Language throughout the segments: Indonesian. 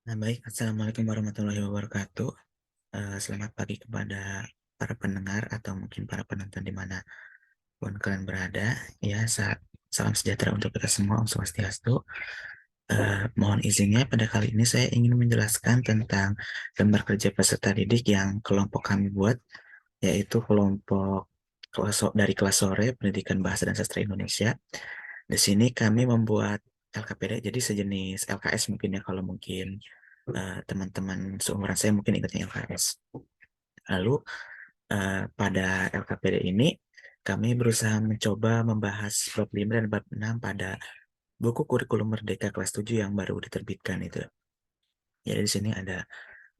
Nah, baik. Assalamualaikum warahmatullahi wabarakatuh. Selamat pagi kepada para pendengar atau mungkin para penonton di mana pun kalian berada. Ya, salam sejahtera untuk kita semua, Om Swastiastu. Mohon izinnya pada kali ini saya ingin menjelaskan tentang gambar kerja peserta didik yang kelompok kami buat, yaitu kelompok dari kelas sore Pendidikan Bahasa dan Sastra Indonesia. Di sini kami membuat LKPD, jadi sejenis LKS mungkin ya kalau mungkin teman-teman seumuran saya mungkin ingatnya LKS. Lalu pada LKPD ini kami berusaha mencoba membahas bab 5 dan bab 6 pada buku kurikulum Merdeka kelas 7 yang baru diterbitkan itu. Jadi di sini ada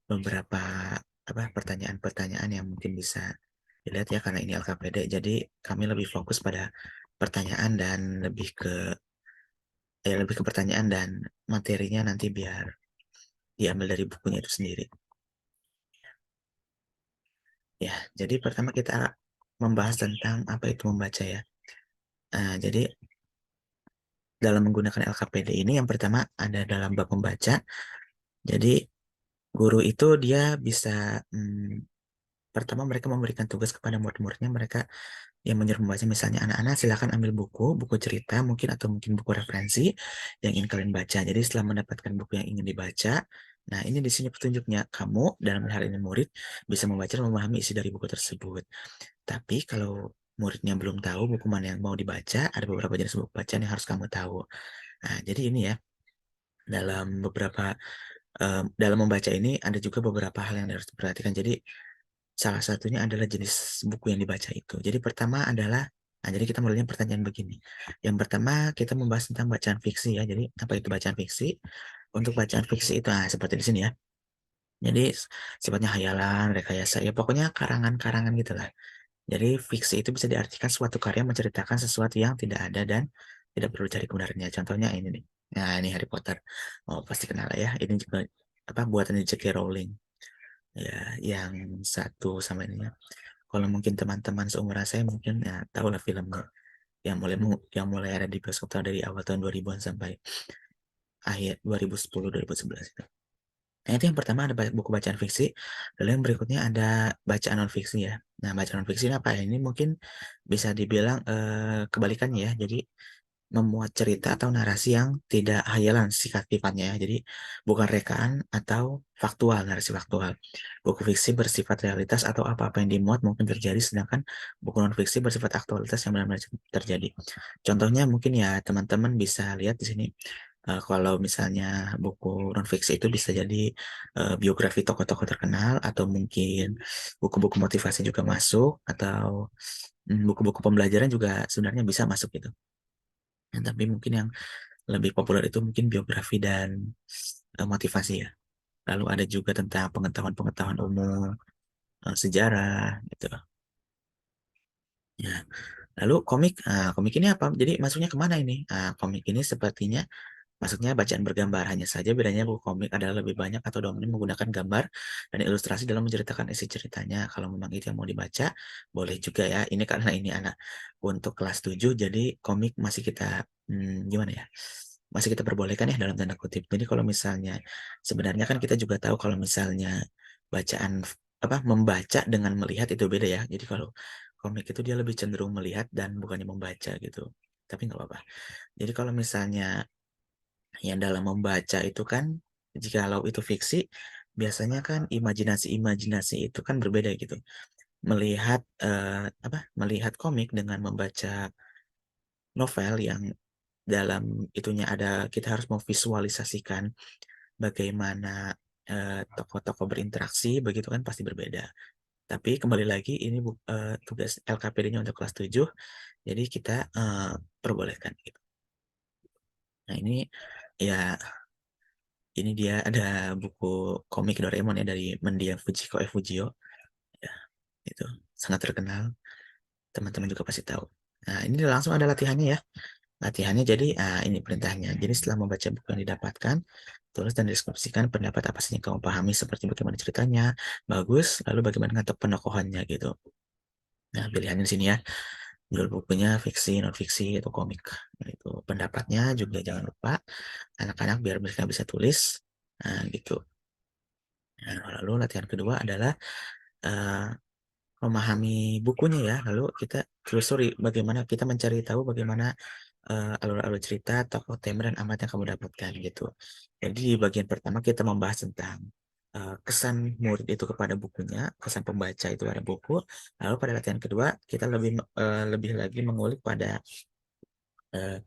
beberapa pertanyaan-pertanyaan yang mungkin bisa dilihat ya karena ini LKPD. Jadi kami lebih fokus pada pertanyaan dan lebih ke pertanyaan dan materinya nanti biar diambil dari bukunya itu sendiri. Ya, jadi pertama kita membahas tentang apa itu membaca ya. Jadi dalam menggunakan LKPD ini yang pertama ada dalam bab membaca. Jadi guru itu dia bisa pertama mereka memberikan tugas kepada murid-muridnya, mereka yang menyuruh membaca, misalnya anak-anak silakan ambil buku cerita mungkin atau mungkin buku referensi yang ingin kalian baca. Jadi setelah mendapatkan buku yang ingin dibaca, nah ini di sini petunjuknya, kamu dalam hal ini murid bisa membaca dan memahami isi dari buku tersebut. Tapi kalau muridnya belum tahu buku mana yang mau dibaca, ada beberapa jenis buku bacaan yang harus kamu tahu. Nah, jadi ini ya, dalam membaca ini ada juga beberapa hal yang harus diperhatikan. Jadi salah satunya adalah jenis buku yang dibaca itu. Jadi pertama adalah, nah jadi kita mulainya pertanyaan begini. Yang pertama kita membahas tentang bacaan fiksi ya. Jadi apa itu bacaan fiksi? Untuk bacaan fiksi itu, seperti di sini ya. Jadi sifatnya hayalan, rekayasa, ya pokoknya karangan-karangan gitu lah. Jadi fiksi itu bisa diartikan suatu karya menceritakan sesuatu yang tidak ada dan tidak perlu cari kebenarannya. Contohnya ini nih. Nah, ini Harry Potter. Oh, pasti kenal lah ya. Ini juga buatan J.K. Rowling. Ya, yang satu sama ini ya. Kalau mungkin teman-teman seumuran saya mungkin ya tahu lah filmnya yang mulai ada di bioskop tahun dari awal tahun 2000-an sampai akhir 2010 2011 itu. Nah, itu yang pertama ada buku bacaan fiksi, lalu yang berikutnya ada bacaan non fiksi ya. Nah, bacaan non fiksi ini apa ya? Ini mungkin bisa dibilang kebalikannya ya. Jadi memuat cerita atau narasi yang tidak hayalan sifatnya ya. Jadi bukan rekaan atau faktual, narasi faktual. Buku fiksi bersifat realitas atau apa-apa yang dimuat mungkin terjadi, sedangkan buku non fiksi bersifat aktualitas yang benar-benar terjadi. Contohnya mungkin ya teman-teman bisa lihat di sini. Kalau misalnya buku non fiksi itu bisa jadi biografi tokoh-tokoh terkenal atau mungkin buku-buku motivasi juga masuk atau buku-buku pembelajaran juga sebenarnya bisa masuk gitu. Nah, tapi mungkin yang lebih populer itu mungkin biografi dan motivasi ya. Lalu ada juga tentang pengetahuan-pengetahuan umum, sejarah gitu. Ya. Lalu komik ini apa? Jadi masuknya kemana ini? Komik ini sepertinya masuknya bacaan bergambar. Hanya saja bedanya buku komik adalah lebih banyak atau dominan menggunakan gambar dan ilustrasi dalam menceritakan isi ceritanya. Kalau memang itu yang mau dibaca, boleh juga ya. Ini karena ini anak untuk kelas 7, jadi komik masih kita, gimana ya? Masih kita perbolehkan ya dalam tanda kutip. Jadi kalau misalnya, sebenarnya kan kita juga tahu kalau misalnya bacaan, membaca dengan melihat itu beda ya. Jadi kalau komik itu dia lebih cenderung melihat dan bukannya membaca gitu. Tapi nggak apa-apa. Jadi kalau misalnya yang dalam membaca itu kan, jikalau itu fiksi, biasanya kan imajinasi-imajinasi itu kan berbeda gitu. Melihat melihat komik dengan membaca novel yang dalam itunya ada, kita harus memvisualisasikan bagaimana tokoh-tokoh berinteraksi, begitu kan pasti berbeda. Tapi kembali lagi ini tugas LKPD-nya untuk kelas 7, jadi kita perbolehkan gitu. Nah, ini dia ada buku komik Doraemon ya dari mendiang Fujiko Fujio. Ya, itu sangat terkenal. Teman-teman juga pasti tahu. Nah, ini langsung ada latihannya ya. Latihannya jadi ini perintahnya. Jadi setelah membaca buku yang didapatkan, tulis dan deskripsikan pendapat apa saja yang kamu pahami seperti bagaimana ceritanya, bagus, lalu bagaimana ngatur penokohannya gitu. Nah, pilihannya di sini ya. Judul bukunya fiksi, non fiksi, atau komik. Nah, itu pendapatnya juga jangan lupa. Anak-anak biar mereka bisa tulis. Nah, gitu. Nah, lalu latihan kedua adalah eh, memahami bukunya ya. Lalu kita telusuri bagaimana kita mencari tahu bagaimana alur-alur cerita, tokoh, tema, dan amat yang kamu dapatkan gitu. Jadi di bagian pertama kita membahas tentang kesan murid itu kepada bukunya, kesan pembaca itu pada buku. Lalu pada latihan kedua kita lebih lagi mengulik pada eh,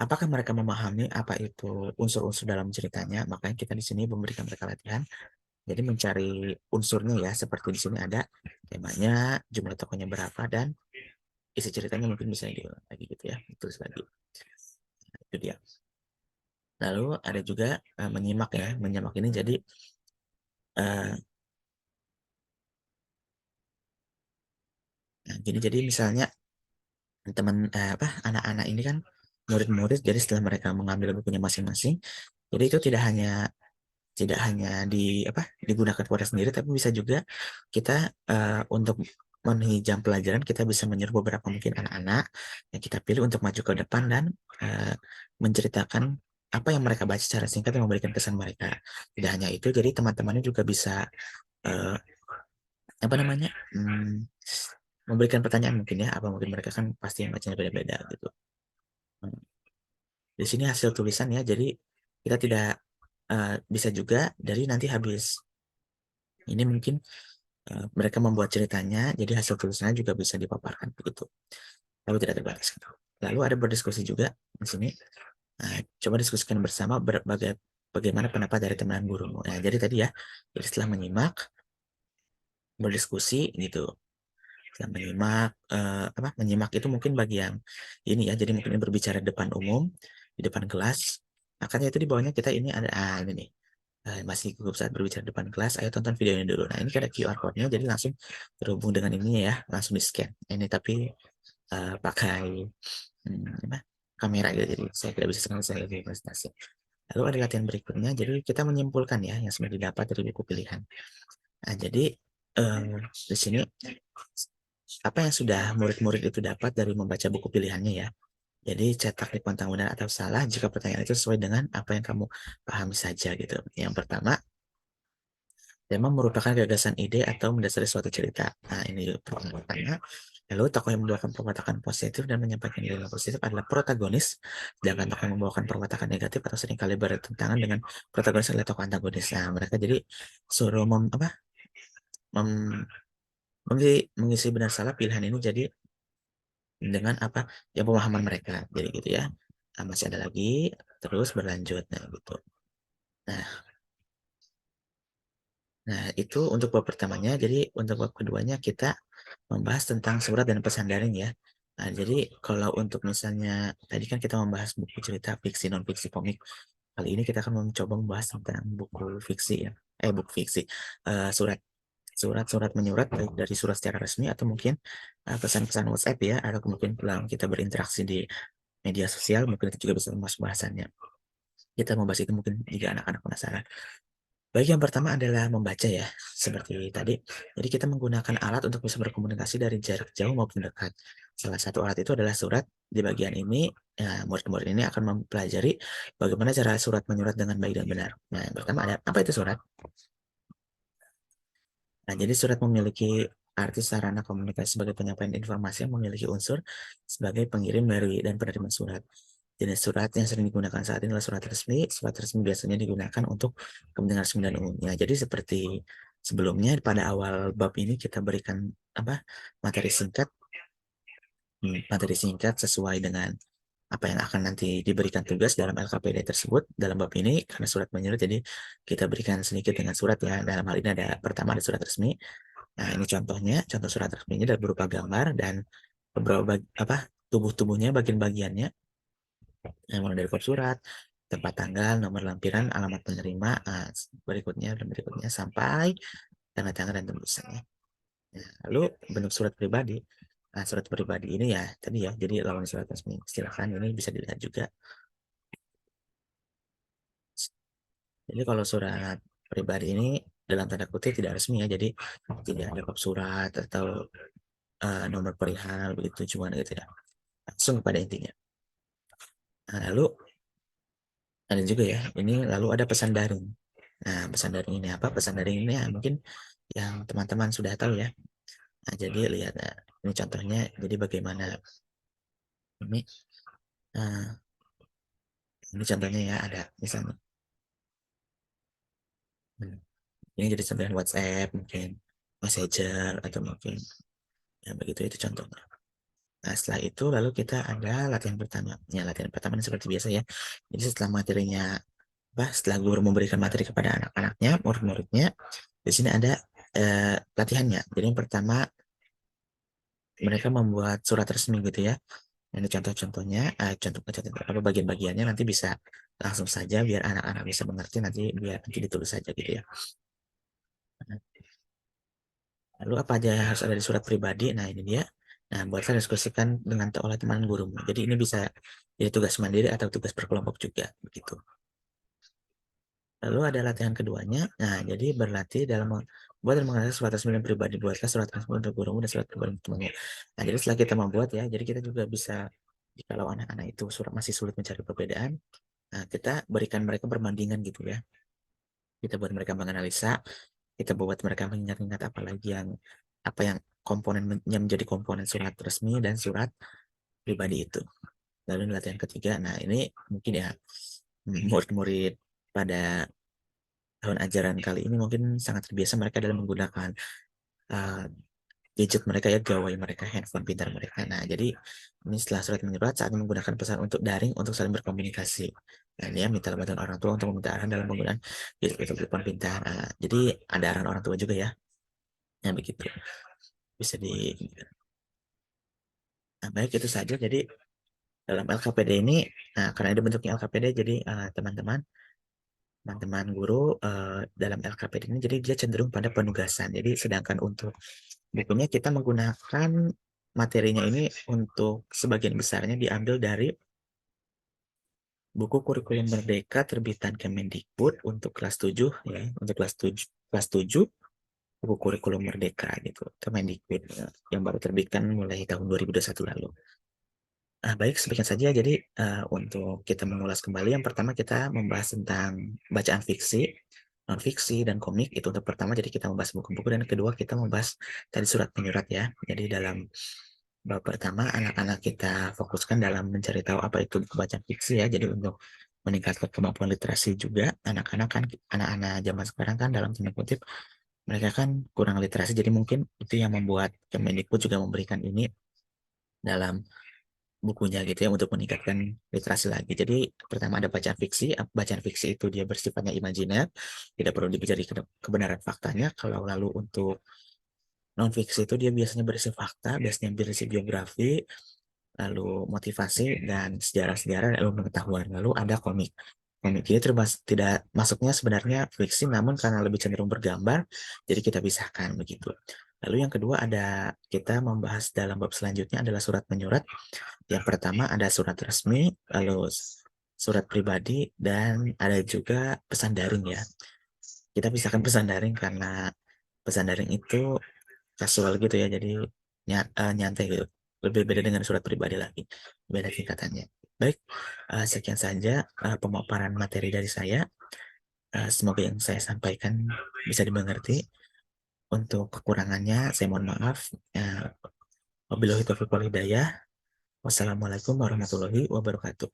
apakah mereka memahami apa itu unsur-unsur dalam ceritanya. Makanya kita di sini memberikan mereka latihan. Jadi mencari unsurnya ya, seperti di sini ada temanya, jumlah tokohnya berapa, dan isi ceritanya mungkin bisa diulang lagi gitu ya. Itu lagi. Itu dia. Lalu ada juga menyimak ya. Menyimak ini jadi eh, jadi misalnya teman apa anak-anak ini kan murid-murid, jadi setelah mereka mengambil bukunya masing-masing, jadi itu tidak hanya di apa digunakan kepada sendiri, tapi bisa juga kita untuk memenuhi jam pelajaran kita bisa menyuruh beberapa mungkin anak-anak yang kita pilih untuk maju ke depan dan eh, menceritakan apa yang mereka baca secara singkat dan memberikan kesan mereka. Tidak hanya itu, jadi teman-temannya juga bisa eh, apa namanya memberikan pertanyaan mungkin ya, apa mungkin mereka kan pasti yang bacanya beda-beda gitu. Hmm. Di sini hasil tulisan ya, jadi kita tidak bisa juga dari nanti habis ini mungkin mereka membuat ceritanya, jadi hasil tulisannya juga bisa dipaparkan begitu, tapi tidak terbatas. Lalu ada berdiskusi juga di sini. Nah, coba diskusikan bersama bagaimana pendapat dari teman gurumu. Nah, jadi tadi ya, jadi setelah menyimak, berdiskusi gitu. Setelah menyimak, apa? Menyimak itu mungkin bagian ini ya, jadi mungkin berbicara di depan umum, di depan kelas. Makanya itu di bawahnya kita ini ada ini nih. Masih gugup saat berbicara di depan kelas, ayo tonton videonya dulu. Nah, ini ada QR code-nya, jadi langsung terhubung dengan ini ya, langsung di-scan. Ini tapi pakai apa, kamera gitu, jadi saya tidak bisa sekali saya lagi presentasi. Lalu ada latihan berikutnya, jadi kita menyimpulkan ya yang sudah didapat dari buku pilihan. Nah, jadi di sini apa yang sudah murid-murid itu dapat dari membaca buku pilihannya ya. Jadi cetak di kontang benar atau salah jika pertanyaan itu sesuai dengan apa yang kamu pahami saja gitu. Yang pertama, tema merupakan gagasan ide atau mendasari suatu cerita. Nah, ini pertama. Lalu tokoh yang membawakan perwatakan positif dan menyampaikan nilai positif adalah protagonis, sedangkan tokoh yang membawakan perwatakan negatif atau seringkali bertentangan dengan protagonis adalah tokoh antagonis. Nah, mereka jadi suruh apa, mem, mengisi benar salah pilihan ini jadi dengan apa ya pemahaman mereka. Jadi gitu ya. Nah, masih ada lagi, terus berlanjut. Nah, gitu. Nah, Nah, itu untuk bab pertamanya. Jadi untuk bab keduanya kita membahas tentang surat dan pesan daring ya. Nah, jadi kalau untuk misalnya tadi kan kita membahas buku cerita fiksi, non fiksi, komik. Kali ini kita akan mencoba membahas tentang buku fiksi ya. Buku fiksi. Surat. Surat-surat menyurat baik dari surat secara resmi atau mungkin pesan-pesan WhatsApp ya, atau mungkin dalam kita berinteraksi di media sosial, mungkin itu juga bisa masuk bahasannya. Kita membahas itu mungkin jika anak-anak penasaran. Baik, yang pertama adalah membaca ya, seperti tadi. Jadi kita menggunakan alat untuk bisa berkomunikasi dari jarak jauh maupun dekat. Salah satu alat itu adalah surat. Di bagian ini, ya, murid-murid ini akan mempelajari bagaimana cara surat menyurat dengan baik dan benar. Nah, yang pertama ada apa itu surat? Nah, jadi surat memiliki arti sarana komunikasi sebagai penyampaian informasi yang memiliki unsur sebagai pengirim dari dan penerima surat. Jenis surat yang sering digunakan saat ini adalah surat resmi. Surat resmi biasanya digunakan untuk kepentingan resmi dan umumnya. Jadi seperti sebelumnya pada awal bab ini kita berikan apa materi singkat, sesuai dengan apa yang akan nanti diberikan tugas dalam LKPD tersebut dalam bab ini karena surat menyurat jadi kita berikan sedikit dengan surat ya. Dalam hal ini ada pertama ada surat resmi. Nah, ini contohnya, contoh surat resminya adalah berupa gambar dan beberapa apa tubuh-tubuhnya, bagian-bagiannya, yang mulai dari kop surat, tempat tanggal, nomor lampiran, alamat penerima, berikutnya dan berikutnya sampai tanda tangan dan tembusannya. Nah, lalu bentuk surat pribadi. Nah, surat pribadi ini ya tadi ya, jadi lawan surat resmi. Silakan ini bisa dilihat juga. Jadi kalau surat pribadi ini dalam tanda kutip tidak resmi ya, jadi tidak ada kop surat atau nomor perihal begitu, cuma gitu ya. Langsung pada intinya. Nah, lalu ada juga ya, ini lalu ada pesan daring. Nah, pesan daring ini apa? Pesan daring ini ya mungkin yang teman-teman sudah tahu ya. Nah, jadi lihat, ini contohnya. Jadi bagaimana ini? Nah, ini contohnya ya, ada misalnya. Hmm, Ini jadi contohnya WhatsApp mungkin, Messenger atau mungkin ya begitu itu contohnya. Nah, setelah itu lalu kita ada latihan pertama. Ya, latihan pertama ini seperti biasa ya. Jadi setelah materinya, setelah guru memberikan materi kepada anak-anaknya, murid-muridnya, di sini ada latihannya. Jadi yang pertama mereka membuat surat resmi gitu ya. Ini contoh-contohnya, contoh-contoh apa bagian-bagiannya nanti bisa langsung saja biar anak-anak bisa mengerti, nanti biar nanti ditulis saja gitu ya. Lalu apa aja yang harus ada di surat pribadi? Nah, ini dia. Nah, buatlah diskusikan dengan oleh teman gurumu. Jadi ini bisa jadi tugas mandiri atau tugas berkelompok juga begitu. Lalu ada latihan keduanya. Nah, jadi berlatih dalam buat dan mengenai surat resmi dan pribadi. Buatlah surat resmi untuk gurumu dan surat pribadi untuk temanmu. Nah, jadi setelah kita membuat ya, jadi kita juga bisa, kalau anak-anak itu surat masih sulit mencari perbedaan, nah kita berikan mereka perbandingan gitu ya. Kita buat mereka menganalisa, kita buat mereka mengingat-ingat apa yang komponen yang menjadi komponen surat resmi dan surat pribadi itu. Lalu latihan ketiga, nah ini mungkin ya murid-murid pada tahun ajaran kali ini mungkin sangat terbiasa mereka dalam menggunakan uh, gadget mereka ya, gawai mereka, handphone pintar mereka. Nah, jadi ini setelah surat menyurat saat menggunakan pesan untuk daring untuk saling berkomunikasi. Dan dia minta bantuan orang tua untuk meminta arahan dalam penggunaan gadget atau telepon pintar. Nah, jadi ada arahan orang tua juga ya. Ya begitu. Bisa di Nah, baik itu saja. Jadi dalam LKPD ini, nah karena ada bentuknya LKPD, jadi teman-teman guru dalam LKPD ini jadi dia cenderung pada penugasan. Jadi sedangkan untuk bukunya kita menggunakan materinya ini untuk sebagian besarnya diambil dari buku kurikulum Merdeka terbitan Kemendikbud untuk kelas 7 ya, untuk kelas 7 buku kurikulum Merdeka gitu, Kemendikbud yang baru terbitkan mulai tahun 2021 lalu. Baik, sebagian saja. Jadi untuk kita mengulas kembali, yang pertama kita membahas tentang bacaan fiksi, non fiksi, dan komik. Itu untuk pertama, jadi kita membahas buku-buku. Dan kedua, kita membahas tadi surat menyurat ya. Jadi dalam bab pertama, anak-anak kita fokuskan dalam mencari tahu apa itu buku bacaan fiksi ya. Jadi untuk meningkatkan kemampuan literasi juga, anak-anak zaman sekarang kan dalam tanda kutip, mereka kan kurang literasi. Jadi mungkin itu yang membuat Kemendikbud juga memberikan ini dalam bukunya gitu ya untuk meningkatkan literasi lagi. Jadi pertama ada bacaan fiksi. Bacaan fiksi itu dia bersifatnya imajiner, tidak perlu dipelajari kebenaran faktanya. Kalau lalu untuk non fiksi itu dia biasanya berisi fakta, biasanya berisi biografi, lalu motivasi dan sejarah-sejarah, lalu pengetahuan. Lalu ada komik. Komik ini tidak masuknya sebenarnya fiksi, namun karena lebih cenderung bergambar, jadi kita pisahkan begitu. Lalu yang kedua ada kita membahas dalam bab selanjutnya adalah surat menyurat. Yang pertama ada surat resmi, lalu surat pribadi, dan ada juga pesan daring ya. Kita pisahkan pesan daring karena pesan daring itu casual gitu ya, jadi nyantai gitu. Lebih beda dengan surat pribadi lagi, beda tingkatannya. Baik, sekian saja pemaparan materi dari saya. Semoga yang saya sampaikan bisa dimengerti. Untuk kekurangannya, saya mohon maaf. Wabillahi taufiq wal hidayah. Wassalamualaikum warahmatullahi wabarakatuh.